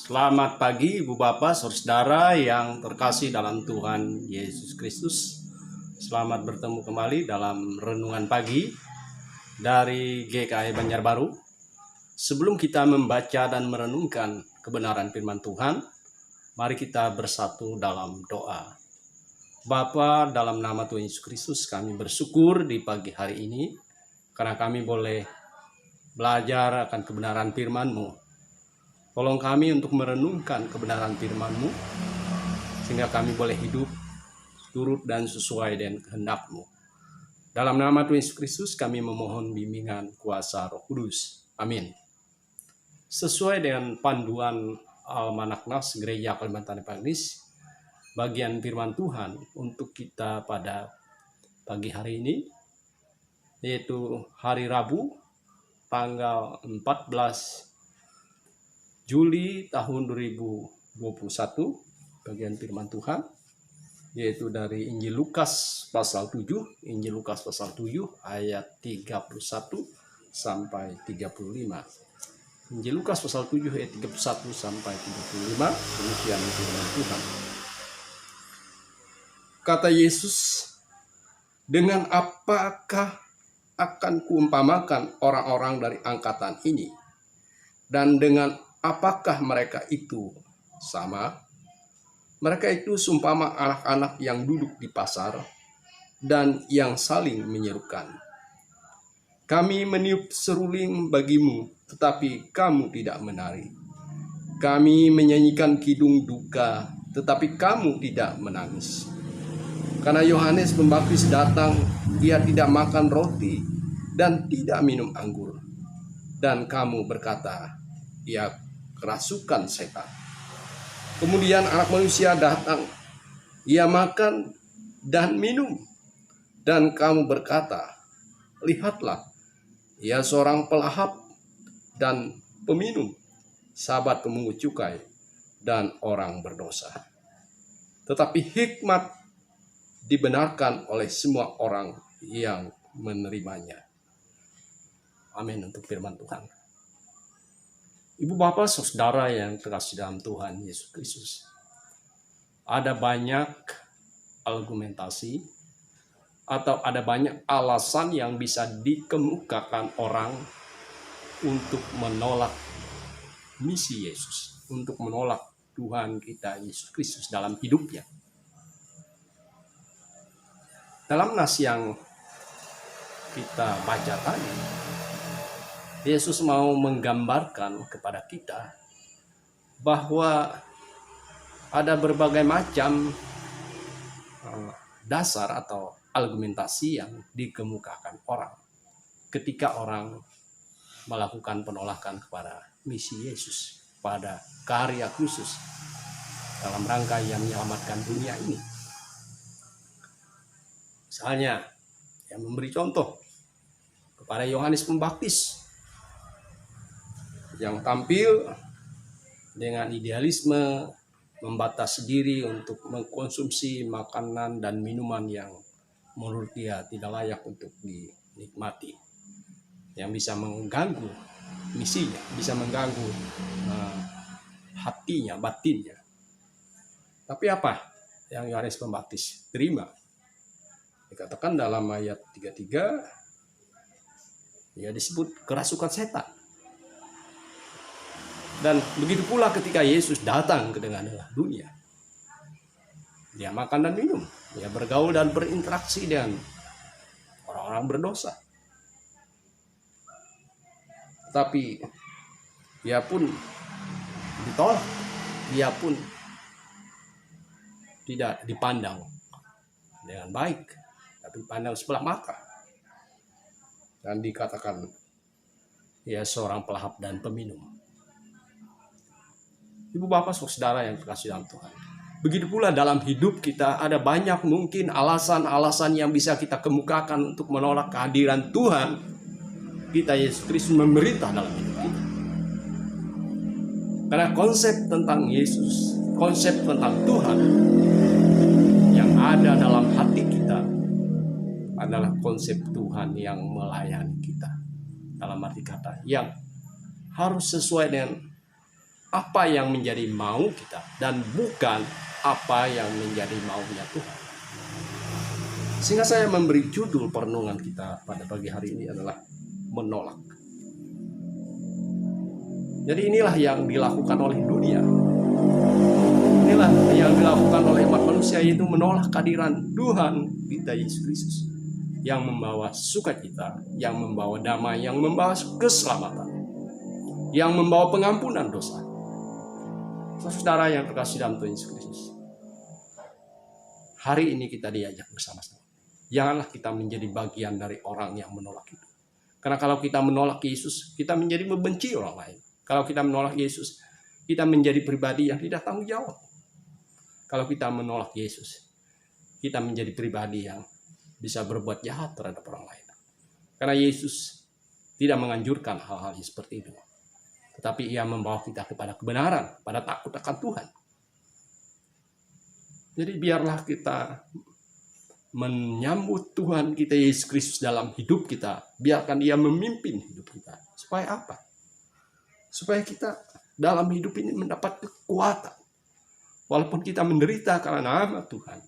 Selamat pagi Ibu Bapak, Saudara yang terkasih dalam Tuhan Yesus Kristus. Selamat bertemu kembali dalam renungan pagi dari GKI Banjarbaru. Sebelum kita membaca dan merenungkan kebenaran firman Tuhan, mari kita bersatu dalam doa. Bapa, dalam nama Tuhan Yesus Kristus, kami bersyukur di pagi hari ini karena kami boleh belajar akan kebenaran firman-Mu. Tolong kami untuk merenungkan kebenaran firman-Mu, sehingga kami boleh hidup turut dan sesuai dengan kehendak-Mu. Dalam nama Tuhan Yesus Kristus kami memohon bimbingan kuasa Roh Kudus. Amin. Sesuai dengan panduan Almanak Nas Gereja Kalimantan Evangelis, bagian firman Tuhan untuk kita pada pagi hari ini, yaitu hari Rabu, tanggal 14 Juli tahun 2021, bagian firman Tuhan yaitu dari Injil Lukas pasal 7, Injil Lukas pasal 7 ayat 31 sampai 35. Injil Lukas pasal 7 ayat 31 sampai 35, demikian firman Tuhan. Kata Yesus, "Dengan apakah akan kuumpamakan orang-orang dari angkatan ini? Dan dengan apakah mereka itu sama? Mereka itu seumpama anak-anak yang duduk di pasar dan yang saling menyerukan. Kami meniup seruling bagimu, tetapi kamu tidak menari. Kami menyanyikan kidung duka, tetapi kamu tidak menangis. Karena Yohanes Pembaptis datang, dia tidak makan roti dan tidak minum anggur. Dan kamu berkata, ia kerasukan setan. Kemudian Anak Manusia datang, ia makan dan minum. Dan kamu berkata, lihatlah, ia seorang pelahap dan peminum, sahabat pemungut cukai dan orang berdosa. Tetapi hikmat dibenarkan oleh semua orang yang menerimanya." Amin untuk firman Tuhan. Ibu Bapak Saudara yang terkasih dalam Tuhan Yesus Kristus, ada banyak argumentasi atau ada banyak alasan yang bisa dikemukakan orang untuk menolak misi Yesus, untuk menolak Tuhan kita Yesus Kristus dalam hidupnya. Dalam nas yang kita baca tadi, Yesus mau menggambarkan kepada kita bahwa ada berbagai macam dasar atau argumentasi yang dikemukakan orang ketika orang melakukan penolakan kepada misi Yesus, pada karya khusus dalam rangka yang menyelamatkan dunia ini. Misalnya, yang memberi contoh kepada Yohanes Pembaptis yang tampil dengan idealisme, membatasi diri untuk mengkonsumsi makanan dan minuman yang menurut dia tidak layak untuk dinikmati, yang bisa mengganggu misinya, bisa mengganggu hatinya, batinnya. Tapi apa yang Yohanes Pembaptis terima? Dikatakan dalam ayat 33, ya disebut kerasukan setan. Dan begitu pula ketika Yesus datang ke tengah-tengah dunia. Dia makan dan minum, dia bergaul dan berinteraksi dengan orang-orang berdosa. Tapi dia pun ditolak, dia pun tidak dipandang dengan baik, tapi dipandang sebelah mata. Dan dikatakan ia seorang pelahap dan peminum. Ibu Bapak Saudara yang terkasih dalam Tuhan, begitu pula dalam hidup kita ada banyak mungkin alasan-alasan yang bisa kita kemukakan untuk menolak kehadiran Tuhan kita Yesus Kristus memerintah dalam hidup kita. Karena konsep tentang Yesus, konsep tentang Tuhan yang ada dalam hati kita adalah konsep Tuhan yang melayani kita. Dalam arti kata yang harus sesuai dengan apa yang menjadi mau kita dan bukan apa yang menjadi maunya Tuhan. Sehingga saya memberi judul perenungan kita pada pagi hari ini adalah menolak. Jadi inilah yang dilakukan oleh dunia. Inilah yang dilakukan oleh umat manusia, yaitu menolak kehadiran Tuhan kita Yesus Kristus yang membawa sukacita, yang membawa damai, yang membawa keselamatan, yang membawa pengampunan dosa. Saudara yang terkasih dalam Tuhan Yesus Kristus, hari ini kita diajak bersama-sama. Janganlah kita menjadi bagian dari orang yang menolak itu. Karena kalau kita menolak Yesus, kita menjadi membenci orang lain. Kalau kita menolak Yesus, kita menjadi pribadi yang tidak tanggung jawab. Kalau kita menolak Yesus, kita menjadi pribadi yang bisa berbuat jahat terhadap orang lain. Karena Yesus tidak menganjurkan hal-hal seperti itu. Tetapi Ia membawa kita kepada kebenaran, pada takut akan Tuhan. Jadi biarlah kita menyambut Tuhan kita Yesus Kristus dalam hidup kita. Biarkan Ia memimpin hidup kita. Supaya apa? Supaya kita dalam hidup ini mendapat kekuatan. Walaupun kita menderita karena nama Tuhan.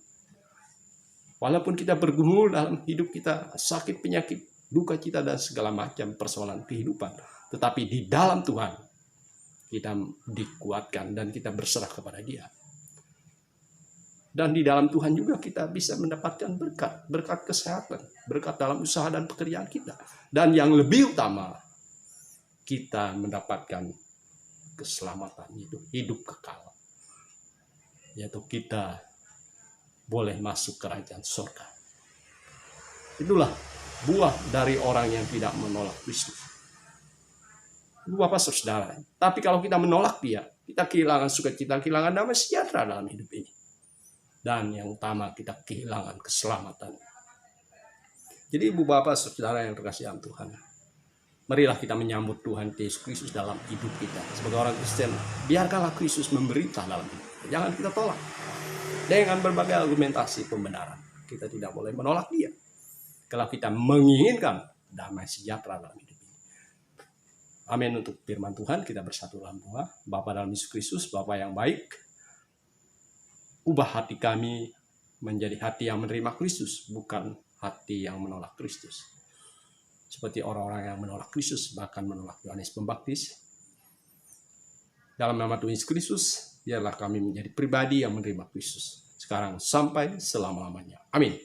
Walaupun kita bergumul dalam hidup kita, sakit, penyakit, duka cita, dan segala macam persoalan kehidupan. Tetapi di dalam Tuhan, kita dikuatkan dan kita berserah kepada Dia. Dan di dalam Tuhan juga kita bisa mendapatkan berkat. Berkat kesehatan, berkat dalam usaha dan pekerjaan kita. Dan yang lebih utama, kita mendapatkan keselamatan, itu hidup kekal. Yaitu kita boleh masuk kerajaan surga. Itulah buah dari orang yang tidak menolak Kristus. Ibu Bapak Saudara, tapi kalau kita menolak Dia, kita kehilangan sukacita, kehilangan damai sejahtera dalam hidup ini. Dan yang utama, kita kehilangan keselamatan. Jadi Ibu Bapak Saudara yang terkasih dalam Tuhan, marilah kita menyambut Tuhan Yesus Kristus dalam hidup kita. Sebagai orang Kristen, biarkanlah Kristus memerintah dalam hidup kita. Jangan kita tolak. Dengan berbagai argumentasi pembenaran, kita tidak boleh menolak Dia. Kalau kita menginginkan damai sejahtera dalam hidup ini. Amin. Untuk firman Tuhan, kita bersatu dalam doa. Bapa dalam Yesus Kristus, Bapa yang baik, ubah hati kami menjadi hati yang menerima Kristus, bukan hati yang menolak Kristus. Seperti orang-orang yang menolak Kristus, bahkan menolak Yohanes Pembaptis. Dalam nama Tuhan Yesus Kristus, biarlah kami menjadi pribadi yang menerima Kristus sekarang sampai selama-lamanya. Amin.